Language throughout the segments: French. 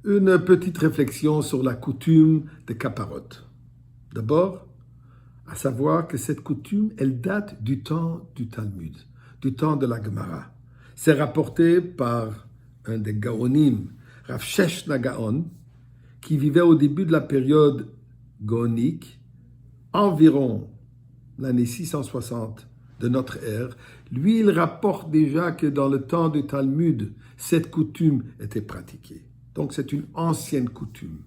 Une petite réflexion sur la coutume des caparotes. D'abord, à savoir que cette coutume, elle date du temps du Talmud, du temps de la Gemara. C'est rapporté par un des Gaonim, Rav Sheshna Gaon, qui vivait au début de la période gaonique, environ l'année 660 de notre ère. Lui, il rapporte déjà que dans le temps du Talmud, cette coutume était pratiquée. Donc, c'est une ancienne coutume.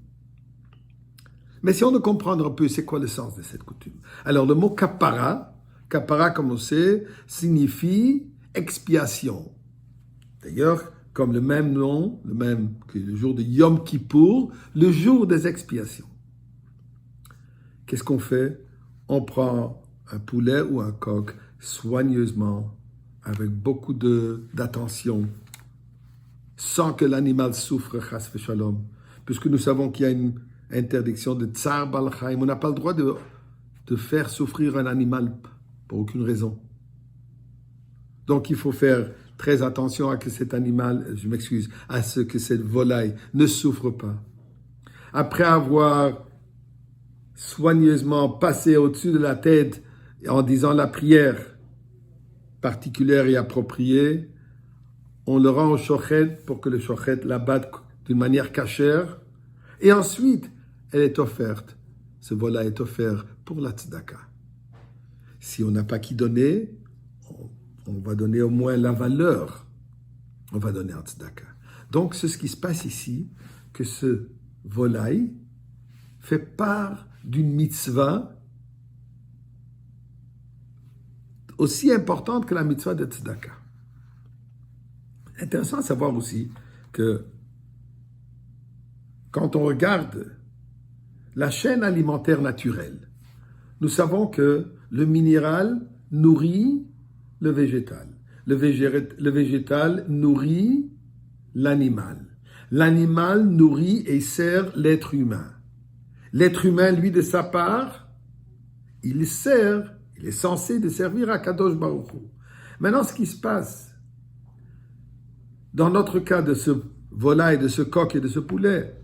Mais si on veut comprendre un peu, c'est quoi le sens de cette coutume? Alors, le mot kapara, comme on sait, signifie expiation. D'ailleurs, comme le même nom, le même que le jour de Yom Kippour, le jour des expiations. Qu'est-ce qu'on fait? On prend un poulet ou un coq soigneusement, avec beaucoup d'attention, sans que l'animal souffre, chas v'shalom, puisque nous savons qu'il y a une interdiction de tsar bal chaim. On n'a pas le droit de faire souffrir un animal pour aucune raison. Donc il faut faire très attention à que cet animal, je m'excuse, à ce que cette volaille ne souffre pas. Après avoir soigneusement passé au-dessus de la tête en disant la prière particulière et appropriée, on le rend au shochet pour que le shochet l'abatte d'une manière cachère. Et ensuite, elle est offerte. Ce volaille est offert pour la tzedaka. Si on n'a pas qui donner, on va donner au moins la valeur. On va donner en tzedaka. Donc, c'est ce qui se passe ici, que ce volaille fait part d'une mitzvah aussi importante que la mitzvah de tzedaka. Intéressant à savoir aussi que quand on regarde la chaîne alimentaire naturelle, nous savons que le minéral nourrit le végétal. Le végétal nourrit l'animal. L'animal nourrit et sert l'être humain. L'être humain, lui, de sa part, il est censé de servir à Kadosh Baruch Hu. Maintenant, ce qui se passe, dans notre cas de ce volaille, de ce coq et de ce poulet,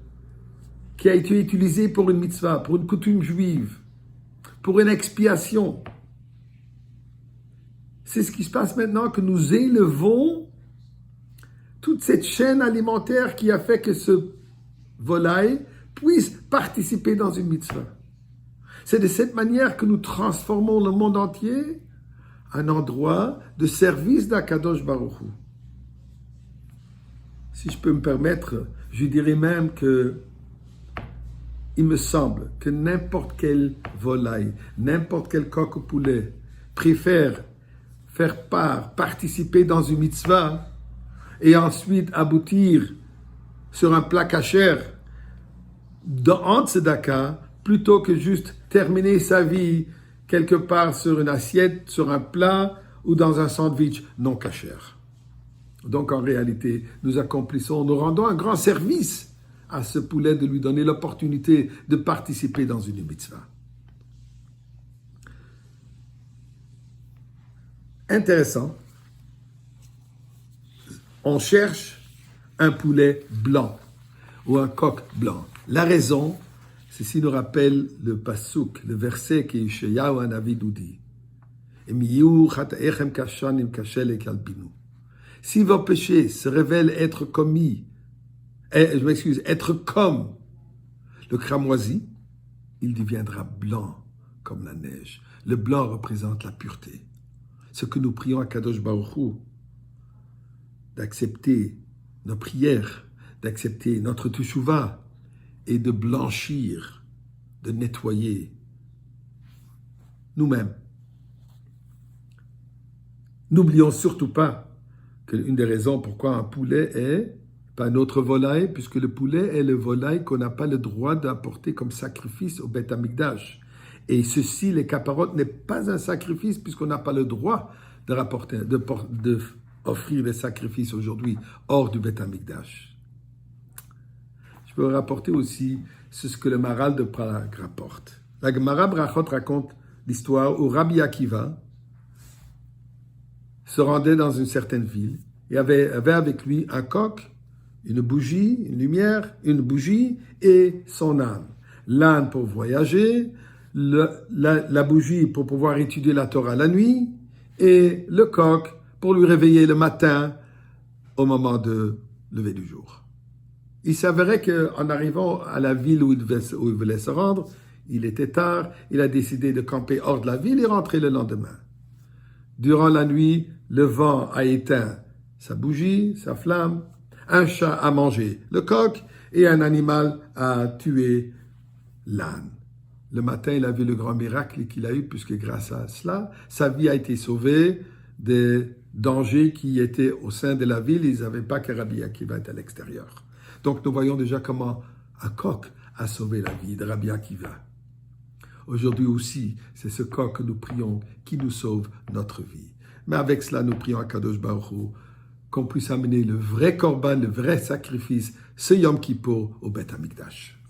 qui a été utilisé pour une mitzvah, pour une coutume juive, pour une expiation, c'est ce qui se passe maintenant, que nous élevons toute cette chaîne alimentaire qui a fait que ce volaille puisse participer dans une mitzvah. C'est de cette manière que nous transformons le monde entier en un endroit de service d'Akadosh Baruch Hu. Si je peux me permettre, je dirais même que il me semble que n'importe quelle volaille, n'importe quel coq ou poulet préfère faire participer dans une mitzvah et ensuite aboutir sur un plat kasher en tzedaka, plutôt que juste terminer sa vie quelque part sur une assiette, sur un plat ou dans un sandwich non kasher. Donc en réalité, nous rendons un grand service à ce poulet de lui donner l'opportunité de participer dans une mitzvah. Intéressant. On cherche un poulet blanc ou un coq blanc. La raison, ceci nous rappelle le pasuk, le verset que Yeshayahu Hanavi nous dit. Si vos péchés se révèlent être être comme le cramoisi, il deviendra blanc comme la neige. Le blanc représente la pureté. Ce que nous prions à Kadosh Baruch Hu, d'accepter nos prières, d'accepter notre teshuvah et de blanchir, de nettoyer nous-mêmes. N'oublions surtout pas qu'une des raisons pourquoi un poulet est pas un autre volaille, puisque le poulet est le volaille qu'on n'a pas le droit d'apporter comme sacrifice au Beth Amikdash. Et ceci, les caparotes, n'est pas un sacrifice, puisqu'on n'a pas le droit d'offrir des sacrifices aujourd'hui hors du Beth Amikdash. Je peux rapporter aussi ce que le Maral de Prague rapporte. La Gemara Brachot raconte l'histoire où Rabbi Akiva se rendait dans une certaine ville et avait avec lui un coq une bougie, une lumière, une bougie et son âne. L'âne pour voyager, la bougie pour pouvoir étudier la Torah la nuit et le coq pour lui réveiller le matin au moment de lever du jour. Il s'avérait qu'en arrivant à la ville où il voulait se rendre, il était tard, il a décidé de camper hors de la ville et rentrer le lendemain. Durant la nuit, le vent a éteint sa bougie, sa flamme, un chat a mangé le coq et un animal a tué l'âne. Le matin, il a vu le grand miracle qu'il a eu, puisque grâce à cela, sa vie a été sauvée des dangers qui étaient au sein de la ville. Ils n'avaient pas que Rabbi Akiva était à l'extérieur. Donc nous voyons déjà comment un coq a sauvé la vie de Rabbi Akiva. Aujourd'hui aussi, c'est ce coq que nous prions qui nous sauve notre vie. Mais avec cela, nous prions à Kadosh Baruch Hu qu'on puisse amener le vrai korban, le vrai sacrifice, ce Yom Kippour au Beth Amikdash.